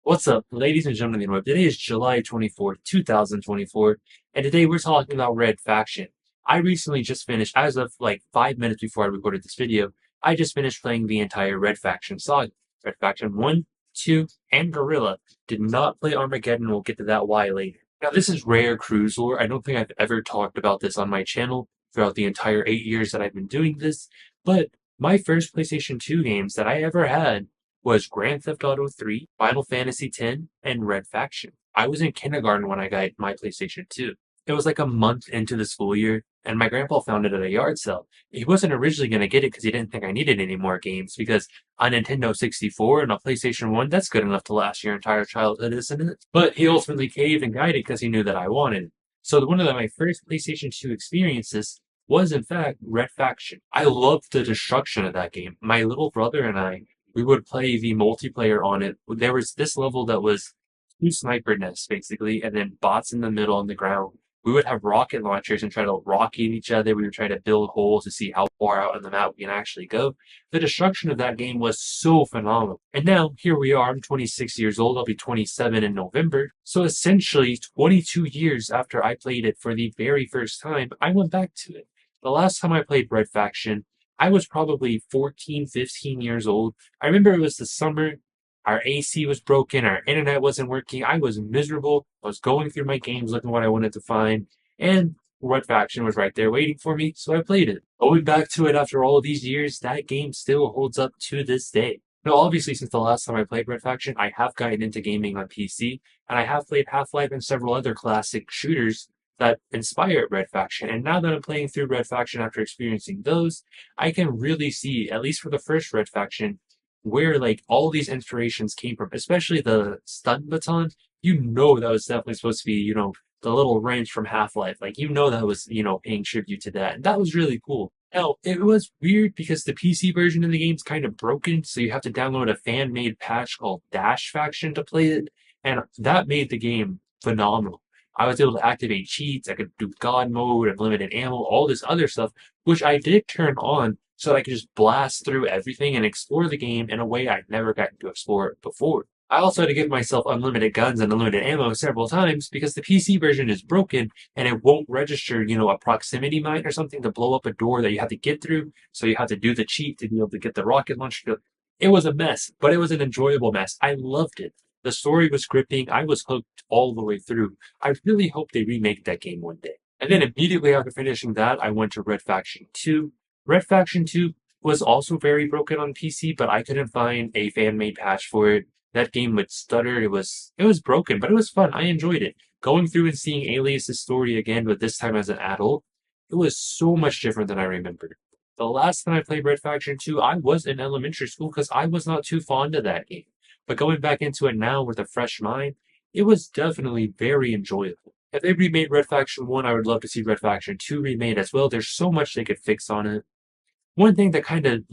What's up, ladies and gentlemen of the interweb? Today is July 24th, 2024, and today we're talking about Red Faction. I recently just finished, as of like 5 minutes before I recorded this video, I just finished playing the entire Red Faction saga. Red Faction 1, 2, and Guerrilla. Did not play Armageddon, we'll get to that why later. Now, this is rare cruise lore. I don't think I've ever talked about this on my channel throughout the entire 8 years that I've been doing this, but my first PlayStation 2 games that I ever had was Grand Theft Auto 3, Final Fantasy X, and Red Faction. I was in kindergarten when I got my PlayStation 2. It was like a month into the school year, and my grandpa found it at a yard sale. He wasn't originally going to get it because he didn't think I needed any more games, because a Nintendo 64 and a PlayStation 1, that's good enough to last your entire childhood, isn't it? But he ultimately caved and got it because he knew that I wanted it. So one of my first PlayStation 2 experiences was, in fact, Red Faction. I loved the destruction of that game. My little brother and I, we would play the multiplayer on it. There was this level that was two sniper nests, basically, and then bots in the middle on the ground. We would have rocket launchers and try to rocket each other. We would try to build holes to see how far out on the map we can actually go. The destruction of that game was so phenomenal. And now, here we are. I'm 26 years old. I'll be 27 in November. So essentially, 22 years after I played it for the very first time, I went back to it. The last time I played Red Faction, I was probably 14, 15 years old. I remember it was the summer. Our AC was broken. Our internet wasn't working. I was miserable. I was going through my games looking what I wanted to find. And Red Faction was right there waiting for me, so I played it. Going back to it after all of these years, that game still holds up to this day. Now, obviously, since the last time I played Red Faction, I have gotten into gaming on PC, and I have played Half-Life and several other classic shooters that inspired Red Faction. And now that I'm playing through Red Faction after experiencing those, I can really see, at least for the first Red Faction, where like all these inspirations came from, especially the stun baton. You know that was definitely supposed to be, the little wrench from Half-Life. Like that was, paying tribute to that. And that was really cool. Now, it was weird because the PC version of the game's kind of broken, so you have to download a fan-made patch called Dash Faction to play it, and that made the game phenomenal. I was able to activate cheats, I could do God mode, unlimited ammo, all this other stuff, which I did turn on so that I could just blast through everything and explore the game in a way I'd never gotten to explore it before. I also had to give myself unlimited guns and unlimited ammo several times because the PC version is broken and it won't register, a proximity mine or something to blow up a door that you have to get through. So you have to do the cheat to be able to get the rocket launcher. It was a mess, but it was an enjoyable mess. I loved it. The story was gripping. I was hooked all the way through. I really hope they remake that game one day. And then immediately after finishing that, I went to Red Faction 2. Red Faction 2 was also very broken on PC, but I couldn't find a fan-made patch for it. That game would stutter. It was broken, but it was fun. I enjoyed it. Going through and seeing Alias's story again, but this time as an adult, it was so much different than I remembered. The last time I played Red Faction 2, I was in elementary school because I was not too fond of that game. But going back into it now with a fresh mind, it was definitely very enjoyable. If they remade Red Faction 1, I would love to see Red Faction 2 remade as well. There's so much they could fix on it. One thing that kind of,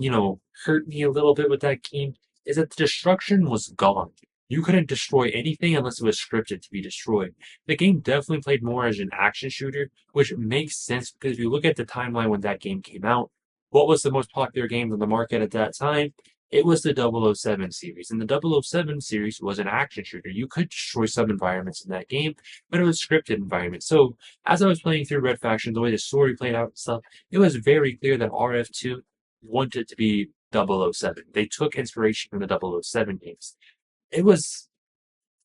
hurt me a little bit with that game is that the destruction was gone. You couldn't destroy anything unless it was scripted to be destroyed. The game definitely played more as an action shooter, which makes sense because if you look at the timeline when that game came out, what was the most popular game on the market at that time? It was the 007 series, and the 007 series was an action shooter. You could destroy some environments in that game, but it was scripted environments. So as I was playing through Red Faction, the way the story played out and stuff, it was very clear that RF2 wanted to be 007. They took inspiration from the 007 games. It was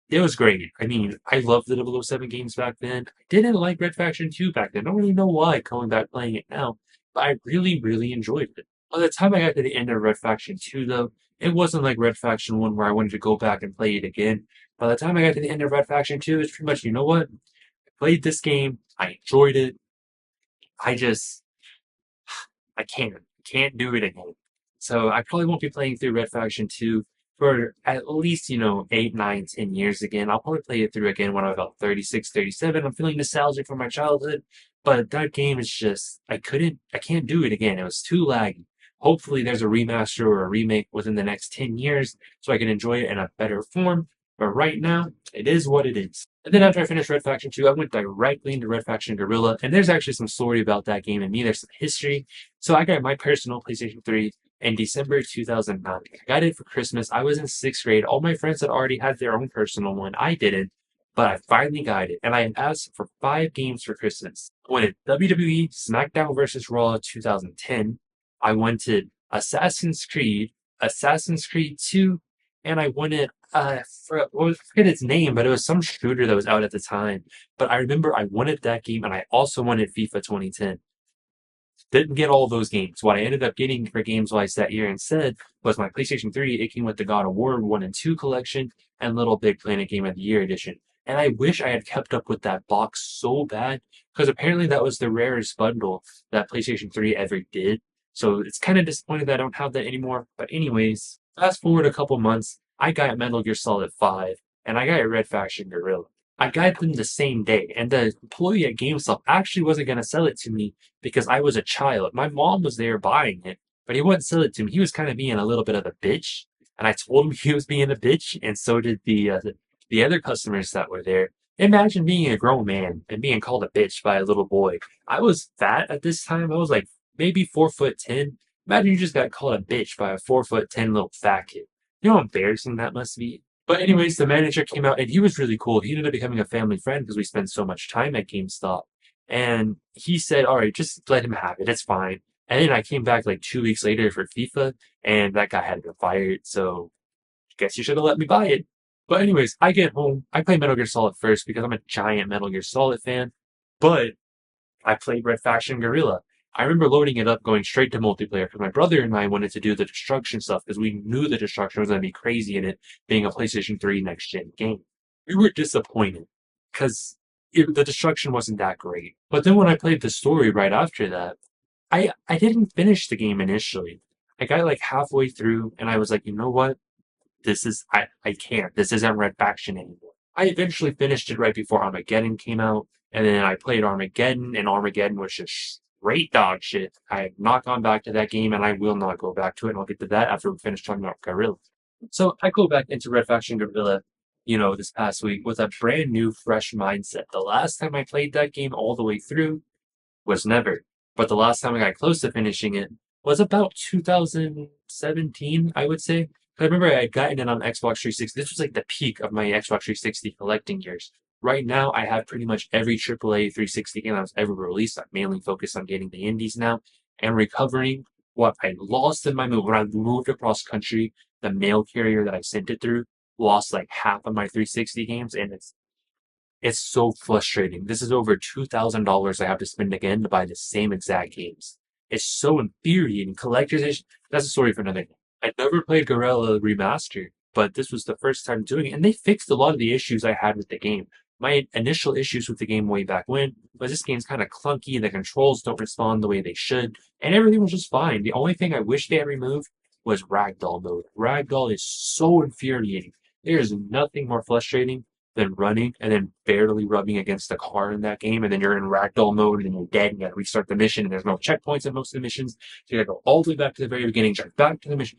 it was great. I mean, I loved the 007 games back then. I didn't like Red Faction 2 back then. I don't really know why coming back playing it now, but I really, really enjoyed it. By the time I got to the end of Red Faction 2, though, it wasn't like Red Faction 1 where I wanted to go back and play it again. By the time I got to the end of Red Faction 2, it's pretty much, you know what? I played this game. I enjoyed it. I just, I can't do it again. So I probably won't be playing through Red Faction 2 for at least, 8, 9, 10 years again. I'll probably play it through again when I'm about 36, 37. I'm feeling nostalgic for my childhood, but that game is just, I can't do it again. It was too laggy. Hopefully there's a remaster or a remake within the next 10 years so I can enjoy it in a better form. But right now, it is what it is. And then after I finished Red Faction 2, I went directly into Red Faction Guerrilla, and there's actually some story about that game and me. There's some history. So I got my personal PlayStation 3 in December 2009. I got it for Christmas. I was in sixth grade. All my friends had already had their own personal one. I didn't, but I finally got it. And I had asked for 5 games for Christmas. I wanted WWE SmackDown vs. Raw 2010. I wanted Assassin's Creed 2, and I wanted I forget its name, but it was some shooter that was out at the time. But I remember I wanted that game, and I also wanted FIFA 2010. Didn't get all those games. What I ended up getting for games wise that year instead was my PlayStation 3. It came with the God of War 1 and 2 collection and Little Big Planet Game of the Year edition. And I wish I had kept up with that box so bad because apparently that was the rarest bundle that PlayStation 3 ever did. So it's kind of disappointing that I don't have that anymore. But anyways, fast forward a couple months, I got Metal Gear Solid 5 and I got Red Faction Guerrilla. I got them the same day, and the employee at GameStop actually wasn't going to sell it to me because I was a child. My mom was there buying it, but he wouldn't sell it to me. He was kind of being a little bit of a bitch, and I told him he was being a bitch, and so did the other customers that were there. Imagine being a grown man and being called a bitch by a little boy. I was fat at this time. I was like maybe 4'10". Imagine you just got called a bitch by a 4'10" little fat kid. You know how embarrassing that must be? But anyways, the manager came out and he was really cool. He ended up becoming a family friend because we spent so much time at GameStop. And he said, all right, just let him have it. It's fine. And then I came back like 2 weeks later for FIFA and that guy had been fired. So I guess you should have let me buy it. But anyways, I get home. I play Metal Gear Solid first because I'm a giant Metal Gear Solid fan. But I played Red Faction Guerrilla. I remember loading it up, going straight to multiplayer because my brother and I wanted to do the destruction stuff because we knew the destruction was going to be crazy in it, being a PlayStation 3 next gen game. We were disappointed because the destruction wasn't that great. But then when I played the story right after that, I didn't finish the game initially. I got like halfway through and I was like, you know what? I can't. This isn't Red Faction anymore. I eventually finished it right before Armageddon came out, and then I played Armageddon, and Armageddon was just straight dog shit. I have not gone back to that game, and I will not go back to it, and I'll get to that after we finish talking about Guerrilla. So I go back into Red Faction Guerrilla, this past week with a brand new, fresh mindset. The last time I played that game all the way through was never. But the last time I got close to finishing it was about 2017, I would say. I remember I had gotten it on Xbox 360. This was like the peak of my Xbox 360 collecting years. Right now, I have pretty much every AAA 360 game that was ever released. I'm mainly focused on getting the indies now and recovering what I lost in my move. When I moved across country, the mail carrier that I sent it through lost like half of my 360 games, and it's so frustrating. This is over $2,000 I have to spend again to buy the same exact games. It's so infuriating. Collector's edition, that's a story for another day. I never played Guerrilla Remastered, but this was the first time doing it, and they fixed a lot of the issues I had with the game. My initial issues with the game way back when was this game's kind of clunky, the controls don't respond the way they should, and everything was just fine. The only thing I wish they had removed was Ragdoll mode. Ragdoll is so infuriating. There is nothing more frustrating than running and then barely rubbing against a car in that game, and then you're in Ragdoll mode and you're dead and you gotta restart the mission, and there's no checkpoints in most of the missions. So you gotta go all the way back to the very beginning, jump back to the mission.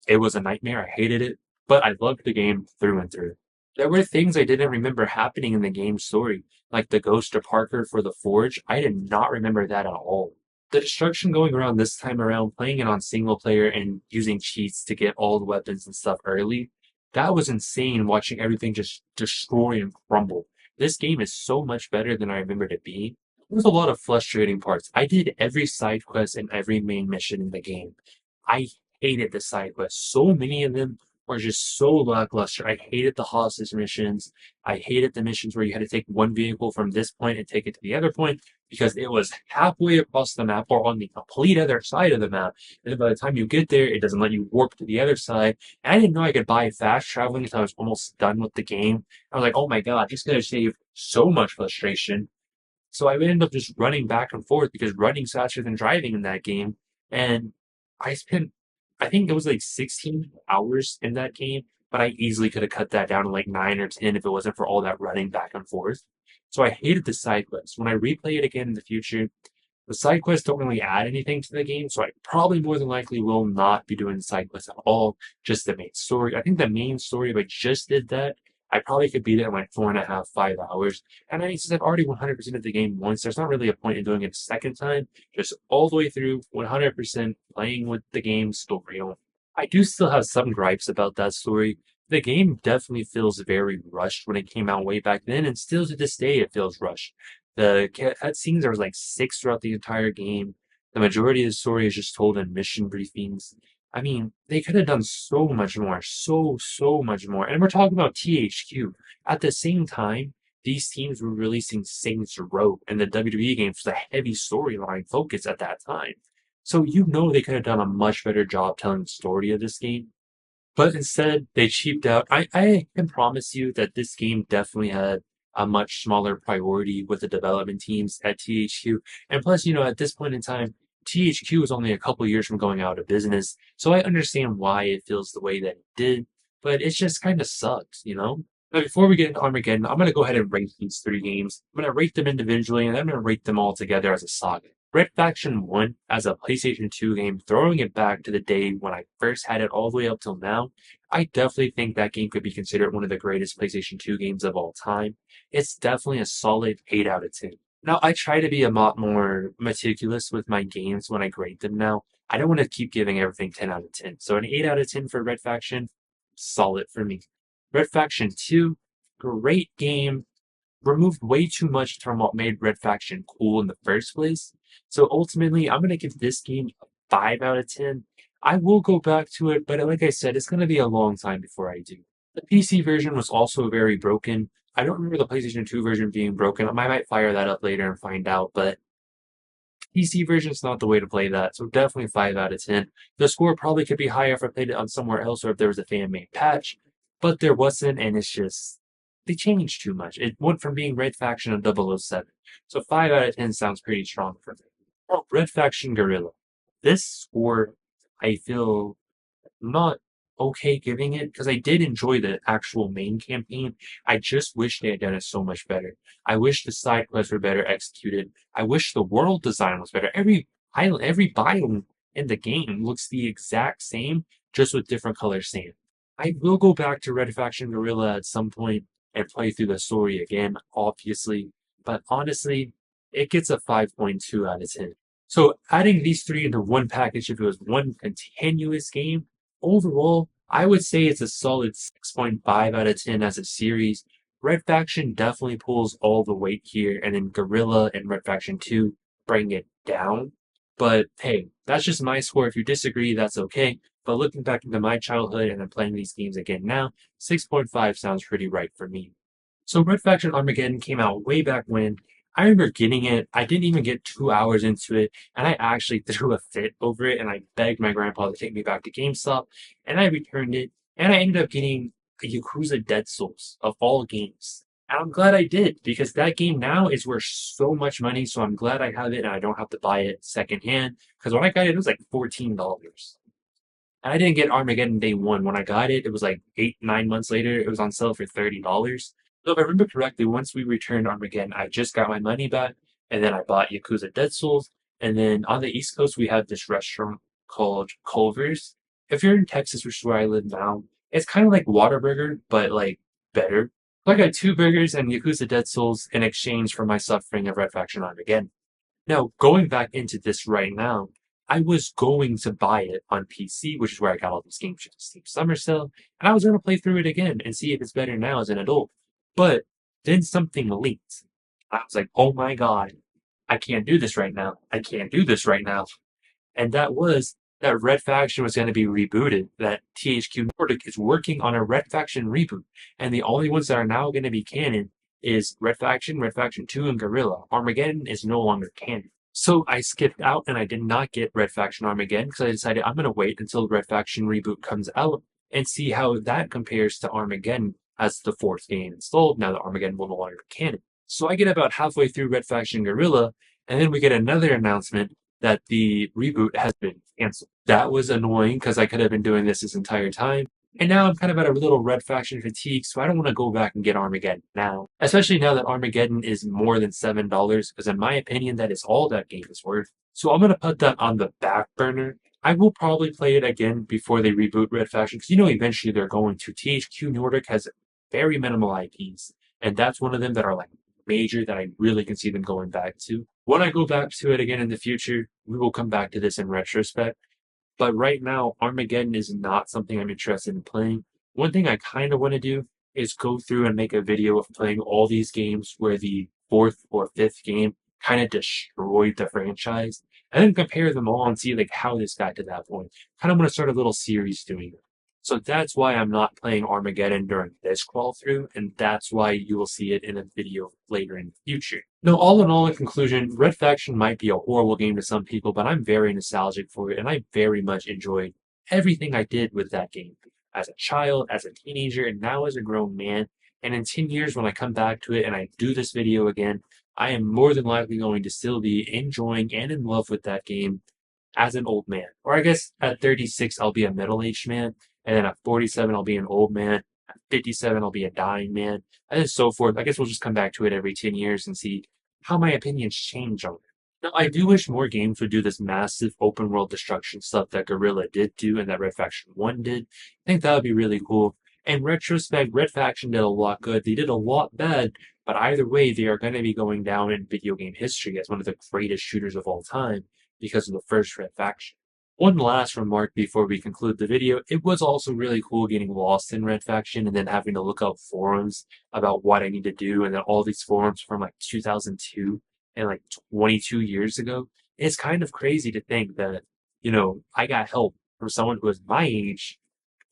It was a nightmare. I hated it, but I loved the game through and through. There were things I didn't remember happening in the game story, like the ghost of Parker for the Forge. I did not remember that at all. The destruction going around this time around, playing it on single player and using cheats to get all the weapons and stuff early, that was insane watching everything just destroy and crumble. This game is so much better than I remembered it being. There's a lot of frustrating parts. I did every side quest and every main mission in the game. I hated the side quests. So many of them were just so lackluster. I hated the hostage missions. I hated the missions where you had to take one vehicle from this point and take it to the other point because it was halfway across the map or on the complete other side of the map. And then by the time you get there, it doesn't let you warp to the other side. And I didn't know I could buy fast traveling until I was almost done with the game. I was like, oh my god, this is going to save so much frustration. So I ended up just running back and forth because running's faster than driving in that game. And I spent, I think it was like 16 hours in that game, but I easily could have cut that down to like 9 or 10 if it wasn't for all that running back and forth. So I hated the side quests. When I replay it again in the future, the side quests don't really add anything to the game, so I probably more than likely will not be doing the side quests at all, just the main story. I think the main story, if I just did that, I probably could beat it in like 4.5, 5 hours. And I mean, since I've already 100% of the game once, there's not really a point in doing it a second time. Just all the way through 100% playing with the game story on. I do still have some gripes about that story. The game definitely feels very rushed when it came out way back then, and still to this day it feels rushed. The cutscenes, there was like 6 throughout the entire game. The majority of the story is just told in mission briefings. I mean, they could have done so much more, so much more. And we're talking about THQ. At the same time, these teams were releasing Saints Row, and the WWE games was a heavy storyline focus at that time. So you know they could have done a much better job telling the story of this game. But instead, they cheaped out. I can promise you that this game definitely had a much smaller priority with the development teams at THQ. And plus, at this point in time, THQ is only a couple years from going out of business. So I understand why it feels the way that it did. But it just kind of sucks. Now, before we get into Armageddon, I'm going to go ahead and rate these 3 games. I'm going to rate them individually, and then I'm going to rate them all together as a saga. Red Faction 1 as a PlayStation 2 game, throwing it back to the day when I first had it all the way up till now, I definitely think that game could be considered one of the greatest PlayStation 2 games of all time. It's definitely a solid 8 out of 10. Now, I try to be a lot more meticulous with my games when I grade them now. I don't want to keep giving everything 10 out of 10. So an 8 out of 10 for Red Faction, solid for me. Red Faction 2, great game, removed way too much from what made Red Faction cool in the first place. So ultimately, I'm going to give this game a 5 out of 10. I will go back to it, but like I said, it's going to be a long time before I do. The PC version was also very broken. I don't remember the PlayStation 2 version being broken. I might fire that up later and find out, but PC version is not the way to play that, so definitely 5 out of 10. The score probably could be higher if I played it on somewhere else or if there was a fan-made patch, but there wasn't, and it's just, they changed too much. It went from being Red Faction to 007. So 5 out of 10 sounds pretty strong for me. Oh, Red Faction Guerrilla. This score, I feel not okay giving it because I did enjoy the actual main campaign. I just wish they had done it so much better. I wish the side quests were better executed. I wish the world design was better. Every island, every biome in the game looks the exact same, just with different color sand. I will go back to Red Faction Guerrilla at some point and play through the story again, obviously. But honestly, it gets a 5.2 out of 10. So adding these 3 into one package, if it was one continuous game, overall, I would say it's a solid 6.5 out of 10 as a series. Red Faction definitely pulls all the weight here, and then Guerrilla and Red Faction 2 bring it down. But hey, that's just my score. If you disagree, that's okay. But looking back into my childhood and then playing these games again now, 6.5 sounds pretty right for me. So Red Faction Armageddon came out way back when. I remember getting it. I didn't even get 2 hours into it, and I actually threw a fit over it, and I begged my grandpa to take me back to GameStop, and I returned it, and I ended up getting a Yakuza Dead Souls of all games. And I'm glad I did, because that game now is worth so much money, so I'm glad I have it and I don't have to buy it secondhand, because when I got it, it was like $14. And I didn't get Armageddon day one. When I got it, it was like 8, 9 months later. It was on sale for $30. So if I remember correctly, once we returned Armageddon, I just got my money back, and then I bought Yakuza Dead Souls. And then on the East Coast, we have this restaurant called Culver's. If you're in Texas, which is where I live now, it's kind of like Whataburger, but like better. So I got 2 burgers and Yakuza Dead Souls in exchange for my suffering of Red Faction Armageddon. Now, going back into this right now, I was going to buy it on PC, which is where I got all these games for the Steam Summer Sale, and I was going to play through it again and see if it's better now as an adult. But then something leaked. I was like, oh my god, I can't do this right now. I can't do this right now. And that was that Red Faction was going to be rebooted, that THQ Nordic is working on a Red Faction reboot, and the only ones that are now going to be canon is Red Faction 2, and Guerrilla. Armageddon is no longer canon. So I skipped out and I did not get Red Faction Armageddon because I decided I'm going to wait until the Red Faction reboot comes out and see how that compares to Armageddon as the 4th game installed now that Armageddon will no longer be canon. So I get about halfway through Red Faction Guerrilla, and then we get another announcement that the reboot has been canceled. That was annoying because I could have been doing this entire time. And now I'm kind of at a little Red Faction fatigue, so I don't want to go back and get Armageddon now. Especially now that Armageddon is more than $7, because in my opinion, that is all that game is worth. So I'm going to put that on the back burner. I will probably play it again before they reboot Red Faction, because eventually they're going to. THQ Nordic has very minimal IPs. And that's one of them that are like major that I really can see them going back to. When I go back to it again in the future, we will come back to this in retrospect. But right now, Armageddon is not something I'm interested in playing. One thing I kind of want to do is go through and make a video of playing all these games where the fourth or fifth game kind of destroyed the franchise, and then compare them all and see like how this got to that point. Kind of want to start a little series doing it. So that's why I'm not playing Armageddon during this crawl through, and that's why you will see it in a video later in the future. Now, all in all, in conclusion, Red Faction might be a horrible game to some people, but I'm very nostalgic for it, and I very much enjoyed everything I did with that game. As a child, as a teenager, and now as a grown man. And in 10 years, when I come back to it and I do this video again, I am more than likely going to still be enjoying and in love with that game as an old man. Or I guess at 36, I'll be a middle-aged man. And then at 47, I'll be an old man. At 57, I'll be a dying man. And so forth. I guess we'll just come back to it every 10 years and see how my opinions change on it. Now, I do wish more games would do this massive open world destruction stuff that Guerrilla did do and that Red Faction 1 did. I think that would be really cool. In retrospect, Red Faction did a lot good. They did a lot bad, but either way, they are going to be going down in video game history as one of the greatest shooters of all time because of the first Red Faction. One last remark before we conclude the video. It was also really cool getting lost in Red Faction and then having to look up forums about what I need to do, and then all these forums from like 2002 and like 22 years ago. It's kind of crazy to think that, I got help from someone who was my age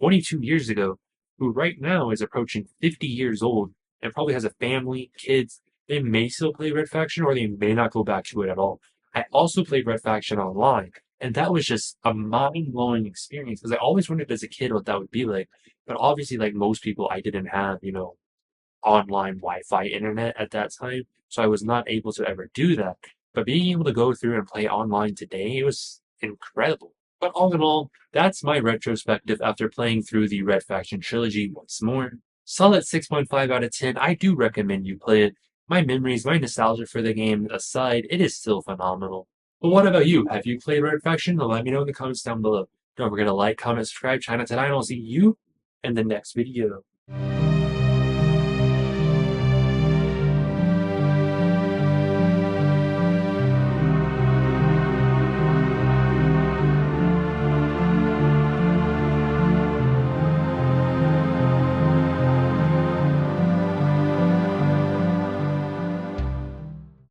22 years ago, who right now is approaching 50 years old and probably has a family, kids. They may still play Red Faction or they may not go back to it at all. I also played Red Faction online, and that was just a mind-blowing experience because I always wondered as a kid what that would be like. But obviously, like most people, I didn't have, online Wi-Fi internet at that time, so I was not able to ever do that. But being able to go through and play online today, it was incredible. But all in all, that's my retrospective after playing through the Red Faction trilogy once more. Solid 6.5 out of 10. I do recommend you play it. My memories, my nostalgia for the game aside, it is still phenomenal. But what about you? Have you played Red Faction? Let me know in the comments down below. Don't forget to like, comment, subscribe, China Today, and I'll see you in the next video.